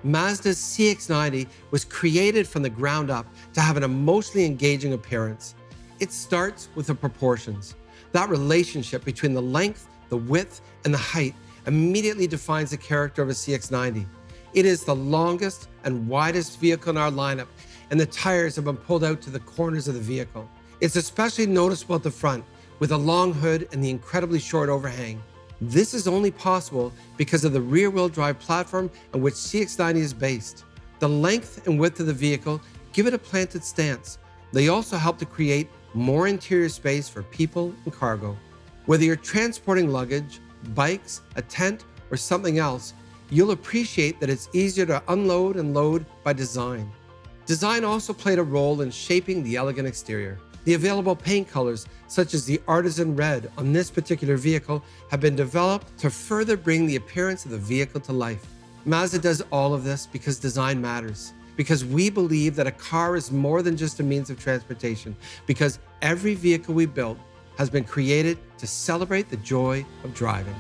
Mazda's CX-90 was created from the ground up to have an emotionally engaging appearance. It starts with the proportions. That relationship between the length, the width, and the height immediately defines the character of a CX-90. It is the longest and widest vehicle in our lineup, and the tires have been pulled out to the corners of the vehicle. It's especially noticeable at the front, with a long hood and the incredibly short overhang. This is only possible because of the rear-wheel drive platform on which CX-90 is based. The length and width of the vehicle give it a planted stance. They also help to create more interior space for people and cargo. Whether you're transporting luggage, bikes, a tent, or something else, you'll appreciate that it's easier to unload and load by design. Design also played a role in shaping the elegant exterior. The available paint colors, such as the artisan red on this particular vehicle, have been developed to further bring the appearance of the vehicle to life. Mazda does all of this because design matters, because we believe that a car is more than just a means of transportation, because every vehicle we built has been created to celebrate the joy of driving.